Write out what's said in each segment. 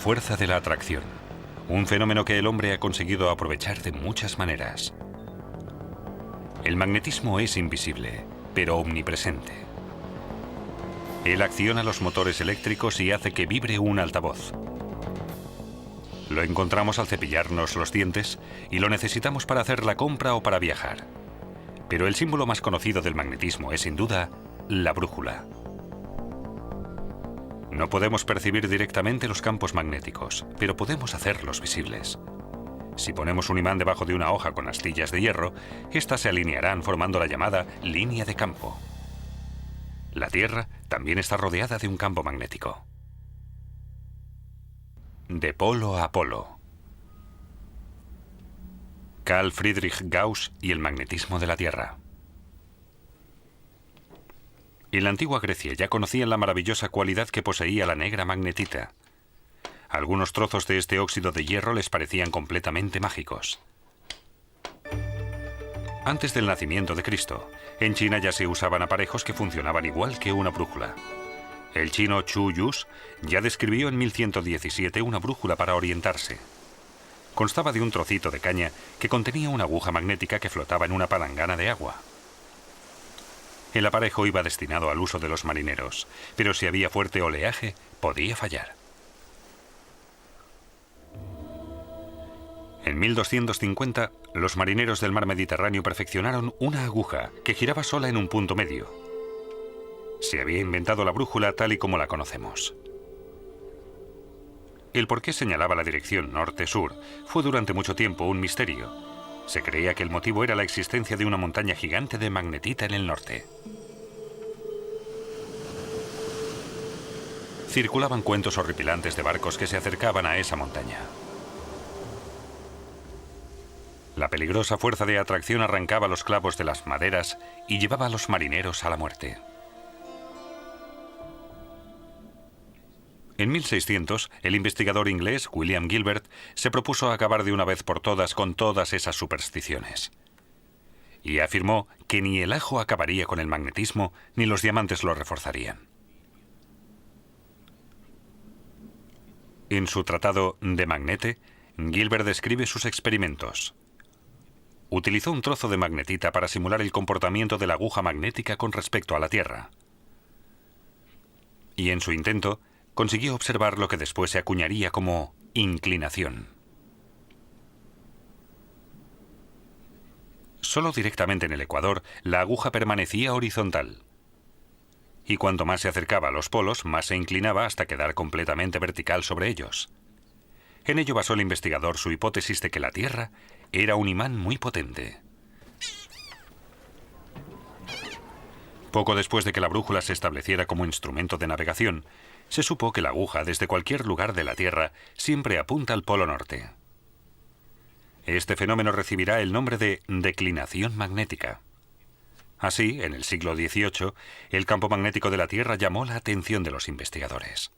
fuerza de la atracción, un fenómeno que el hombre ha conseguido aprovechar de muchas maneras. El magnetismo es invisible, pero omnipresente. Él acciona los motores eléctricos y hace que vibre un altavoz. Lo encontramos al cepillarnos los dientes y lo necesitamos para hacer la compra o para viajar. Pero el símbolo más conocido del magnetismo es, sin duda, la brújula. No podemos percibir directamente los campos magnéticos, pero podemos hacerlos visibles. Si ponemos un imán debajo de una hoja con astillas de hierro, éstas se alinearán formando la llamada línea de campo. La Tierra también está rodeada de un campo magnético. De polo a polo. Carl Friedrich Gauss y el magnetismo de la Tierra. En la antigua Grecia ya conocían la maravillosa cualidad que poseía la negra magnetita. Algunos trozos de este óxido de hierro les parecían completamente mágicos. Antes del nacimiento de Cristo, en China ya se usaban aparejos que funcionaban igual que una brújula. El chino Chu Yus ya describió en 1117 una brújula para orientarse. Constaba de un trocito de caña que contenía una aguja magnética que flotaba en una palangana de agua. El aparejo iba destinado al uso de los marineros, pero si había fuerte oleaje, podía fallar. En 1250, los marineros del mar Mediterráneo perfeccionaron una aguja que giraba sola en un punto medio. Se había inventado la brújula tal y como la conocemos. El por qué señalaba la dirección norte-sur fue durante mucho tiempo un misterio. Se creía que el motivo era la existencia de una montaña gigante de magnetita en el norte. Circulaban cuentos horripilantes de barcos que se acercaban a esa montaña. La peligrosa fuerza de atracción arrancaba los clavos de las maderas y llevaba a los marineros a la muerte. En 1600, el investigador inglés William Gilbert se propuso acabar de una vez por todas con todas esas supersticiones. Y afirmó que ni el ajo acabaría con el magnetismo, ni los diamantes lo reforzarían. En su tratado De Magnete, Gilbert describe sus experimentos. Utilizó un trozo de magnetita para simular el comportamiento de la aguja magnética con respecto a la Tierra. Y en su intento, consiguió observar lo que después se acuñaría como inclinación. Solo directamente en el ecuador, la aguja permanecía horizontal. Y cuanto más se acercaba a los polos, más se inclinaba hasta quedar completamente vertical sobre ellos. En ello basó el investigador su hipótesis de que la Tierra era un imán muy potente. Poco después de que la brújula se estableciera como instrumento de navegación, se supo que la aguja desde cualquier lugar de la Tierra siempre apunta al polo norte. Este fenómeno recibirá el nombre de declinación magnética. Así, en el siglo XVIII, el campo magnético de la Tierra llamó la atención de los investigadores.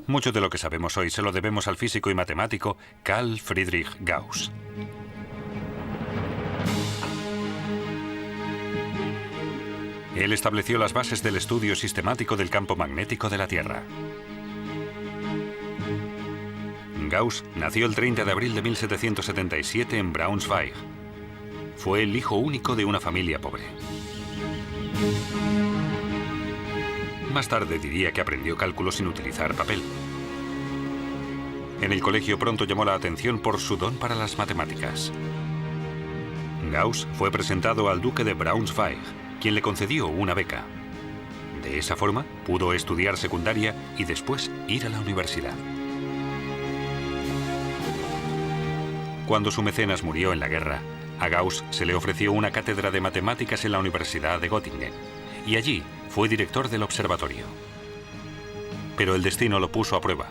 Mucho de lo que sabemos hoy se lo debemos al físico y matemático Carl Friedrich Gauss. Él estableció las bases del estudio sistemático del campo magnético de la Tierra. Gauss nació el 30 de abril de 1777 en Braunschweig. Fue el hijo único de una familia pobre. Más tarde diría que aprendió cálculo sin utilizar papel. En el colegio pronto llamó la atención por su don para las matemáticas. Gauss fue presentado al duque de Braunschweig, quien le concedió una beca. De esa forma, pudo estudiar secundaria y después ir a la universidad. Cuando su mecenas murió en la guerra, a Gauss se le ofreció una cátedra de matemáticas en la Universidad de Göttingen, y allí fue director del observatorio. Pero el destino lo puso a prueba.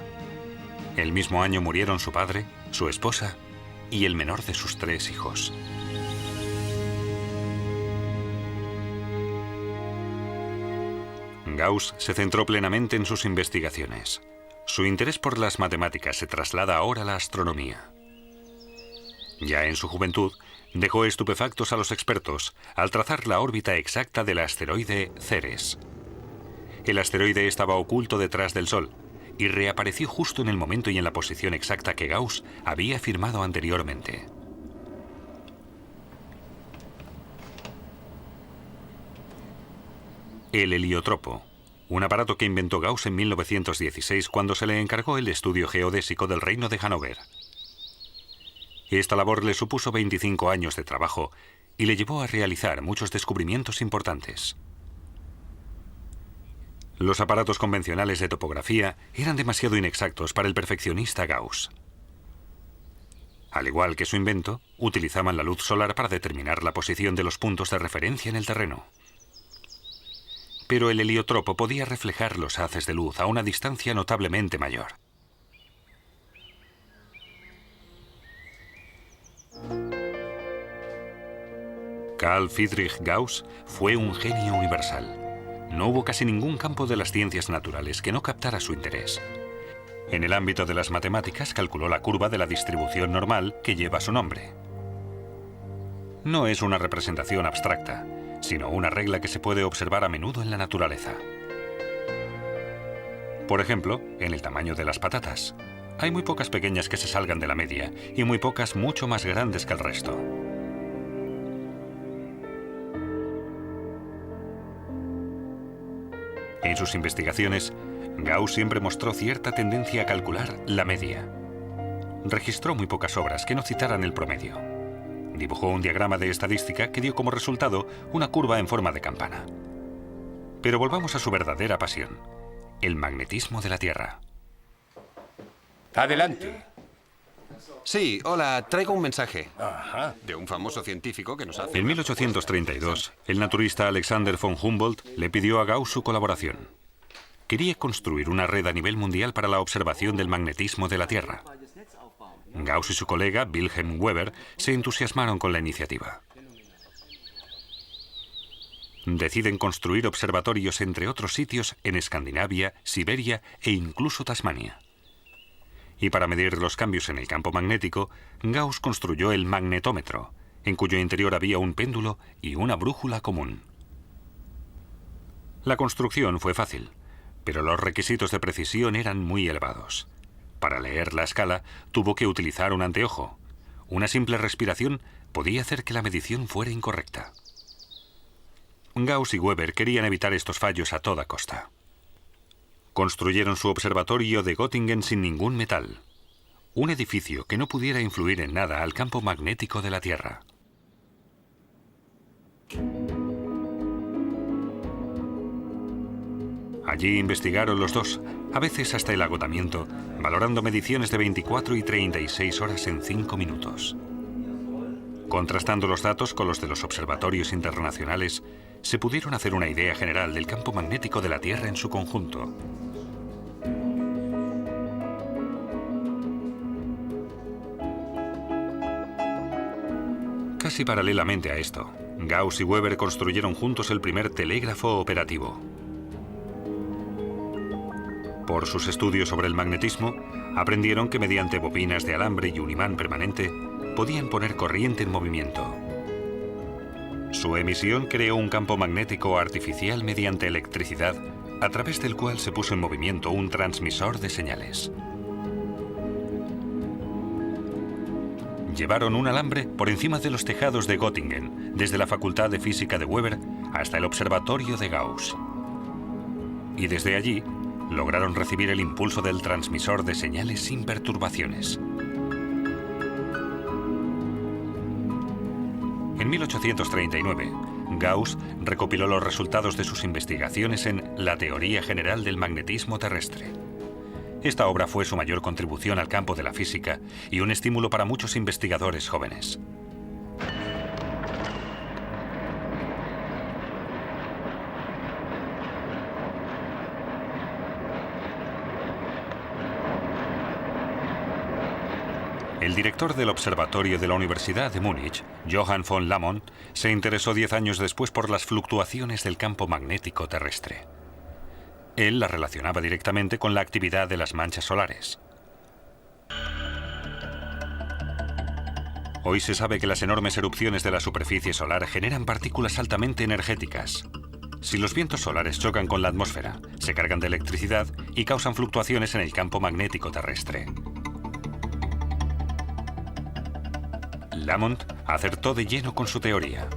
El mismo año murieron su padre, su esposa y el menor de sus 3 hijos. Gauss se centró plenamente en sus investigaciones. Su interés por las matemáticas se traslada ahora a la astronomía. Ya en su juventud, dejó estupefactos a los expertos al trazar la órbita exacta del asteroide Ceres. El asteroide estaba oculto detrás del Sol, y reapareció justo en el momento y en la posición exacta que Gauss había afirmado anteriormente. El heliotropo, un aparato que inventó Gauss en 1916 cuando se le encargó el estudio geodésico del reino de Hannover. Esta labor le supuso 25 años de trabajo y le llevó a realizar muchos descubrimientos importantes. Los aparatos convencionales de topografía eran demasiado inexactos para el perfeccionista Gauss. Al igual que su invento, utilizaban la luz solar para determinar la posición de los puntos de referencia en el terreno. Pero el heliotropo podía reflejar los haces de luz a una distancia notablemente mayor. Carl Friedrich Gauss fue un genio universal. No hubo casi ningún campo de las ciencias naturales que no captara su interés. En el ámbito de las matemáticas calculó la curva de la distribución normal que lleva su nombre. No es una representación abstracta, sino una regla que se puede observar a menudo en la naturaleza. Por ejemplo, en el tamaño de las patatas. Hay muy pocas pequeñas que se salgan de la media y muy pocas mucho más grandes que el resto. En sus investigaciones, Gauss siempre mostró cierta tendencia a calcular la media. Registró muy pocas obras que no citaran el promedio. Dibujó un diagrama de estadística que dio como resultado una curva en forma de campana. Pero volvamos a su verdadera pasión, el magnetismo de la Tierra. Adelante. Sí, hola, traigo un mensaje. Ajá. De un famoso científico que nos hace... En 1832, el naturista Alexander von Humboldt le pidió a Gauss su colaboración. Quería construir una red a nivel mundial para la observación del magnetismo de la Tierra. Gauss y su colega, Wilhelm Weber, se entusiasmaron con la iniciativa. Deciden construir observatorios entre otros sitios en Escandinavia, Siberia e incluso Tasmania. Y para medir los cambios en el campo magnético, Gauss construyó el magnetómetro, en cuyo interior había un péndulo y una brújula común. La construcción fue fácil, pero los requisitos de precisión eran muy elevados. Para leer la escala, tuvo que utilizar un anteojo. Una simple respiración podía hacer que la medición fuera incorrecta. Gauss y Weber querían evitar estos fallos a toda costa. Construyeron su observatorio de Göttingen sin ningún metal. Un edificio que no pudiera influir en nada al campo magnético de la Tierra. Allí investigaron los dos, a veces hasta el agotamiento, valorando mediciones de 24 y 36 horas en 5 minutos. Contrastando los datos con los de los observatorios internacionales, se pudieron hacer una idea general del campo magnético de la Tierra en su conjunto. Casi paralelamente a esto, Gauss y Weber construyeron juntos el primer telégrafo operativo. Por sus estudios sobre el magnetismo, aprendieron que mediante bobinas de alambre y un imán permanente, podían poner corriente en movimiento. Su emisión creó un campo magnético artificial mediante electricidad, a través del cual se puso en movimiento un transmisor de señales. Llevaron un alambre por encima de los tejados de Göttingen, desde la Facultad de Física de Weber hasta el observatorio de Gauss. Y desde allí, lograron recibir el impulso del transmisor de señales sin perturbaciones. En 1839, Gauss recopiló los resultados de sus investigaciones en La teoría general del magnetismo terrestre. Esta obra fue su mayor contribución al campo de la física y un estímulo para muchos investigadores jóvenes. El director del observatorio de la Universidad de Múnich, Johann von Lamont, se interesó 10 años después por las fluctuaciones del campo magnético terrestre. Él la relacionaba directamente con la actividad de las manchas solares. Hoy se sabe que las enormes erupciones de la superficie solar generan partículas altamente energéticas. Si los vientos solares chocan con la atmósfera, se cargan de electricidad y causan fluctuaciones en el campo magnético terrestre. Lamont acertó de lleno con su teoría.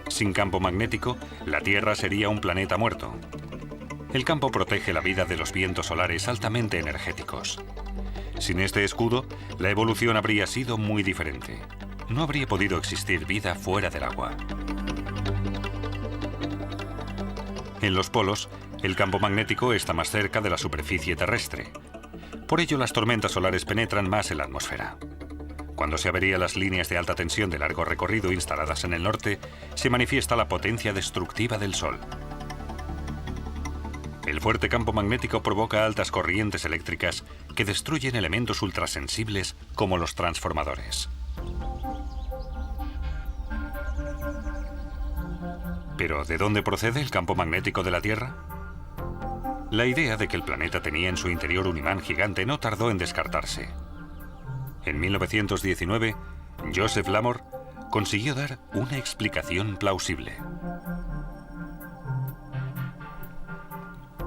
Sin campo magnético, la Tierra sería un planeta muerto. El campo protege la vida de los vientos solares altamente energéticos. Sin este escudo, la evolución habría sido muy diferente. No habría podido existir vida fuera del agua. En los polos, el campo magnético está más cerca de la superficie terrestre. Por ello, las tormentas solares penetran más en la atmósfera. Cuando se averían las líneas de alta tensión de largo recorrido instaladas en el norte, se manifiesta la potencia destructiva del Sol. El fuerte campo magnético provoca altas corrientes eléctricas que destruyen elementos ultrasensibles como los transformadores. ¿Pero de dónde procede el campo magnético de la Tierra? La idea de que el planeta tenía en su interior un imán gigante no tardó en descartarse. En 1919, Joseph Larmor consiguió dar una explicación plausible.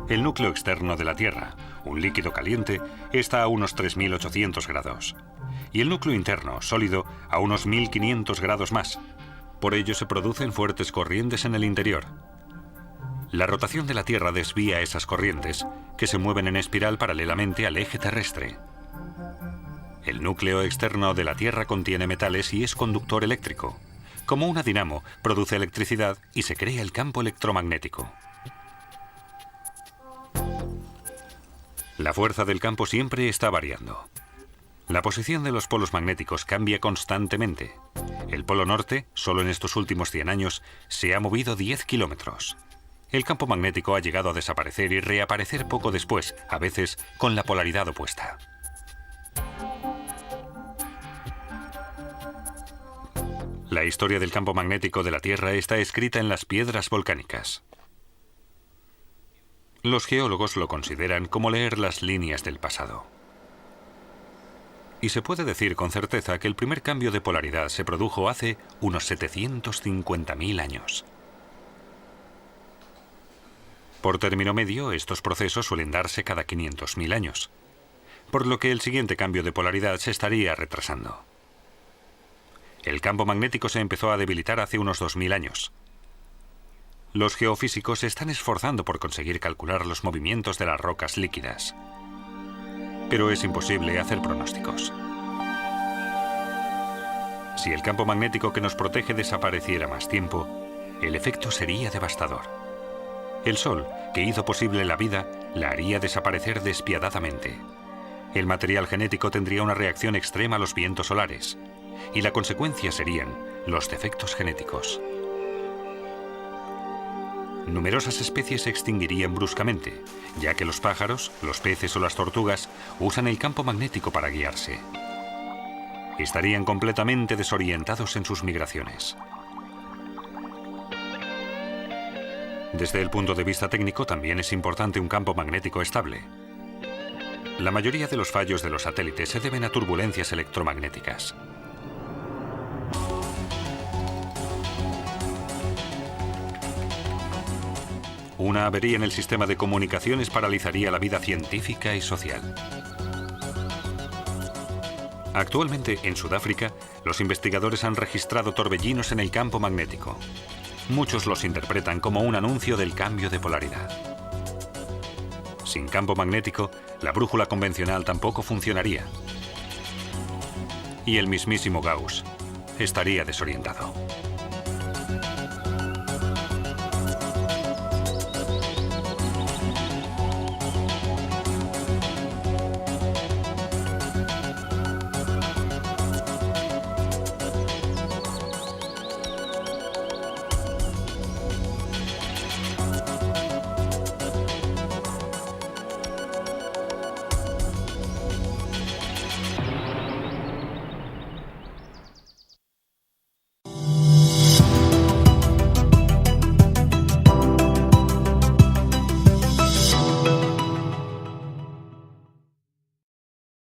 El núcleo externo de la Tierra, un líquido caliente, está a unos 3.800 grados. Y el núcleo interno, sólido, a unos 1.500 grados más. Por ello se producen fuertes corrientes en el interior. La rotación de la Tierra desvía esas corrientes, que se mueven en espiral paralelamente al eje terrestre. El núcleo externo de la Tierra contiene metales y es conductor eléctrico. Como una dinamo, produce electricidad y se crea el campo electromagnético. La fuerza del campo siempre está variando. La posición de los polos magnéticos cambia constantemente. El polo norte, solo en estos últimos 100 años, se ha movido 10 kilómetros. El campo magnético ha llegado a desaparecer y reaparecer poco después, a veces con la polaridad opuesta. La historia del campo magnético de la Tierra está escrita en las piedras volcánicas. Los geólogos lo consideran como leer las líneas del pasado. Y se puede decir con certeza que el primer cambio de polaridad se produjo hace unos 750.000 años. Por término medio, estos procesos suelen darse cada 500.000 años, por lo que el siguiente cambio de polaridad se estaría retrasando. El campo magnético se empezó a debilitar hace unos 2.000 años. Los geofísicos se están esforzando por conseguir calcular los movimientos de las rocas líquidas. Pero es imposible hacer pronósticos. Si el campo magnético que nos protege desapareciera más tiempo, el efecto sería devastador. El Sol, que hizo posible la vida, la haría desaparecer despiadadamente. El material genético tendría una reacción extrema a los vientos solares, y la consecuencia serían los defectos genéticos. Numerosas especies se extinguirían bruscamente, ya que los pájaros, los peces o las tortugas usan el campo magnético para guiarse. Estarían completamente desorientados en sus migraciones. Desde el punto de vista técnico también es importante un campo magnético estable. La mayoría de los fallos de los satélites se deben a turbulencias electromagnéticas. Una avería en el sistema de comunicaciones paralizaría la vida científica y social. Actualmente, en Sudáfrica, los investigadores han registrado torbellinos en el campo magnético. Muchos los interpretan como un anuncio del cambio de polaridad. Sin campo magnético, la brújula convencional tampoco funcionaría. Y el mismísimo Gauss estaría desorientado.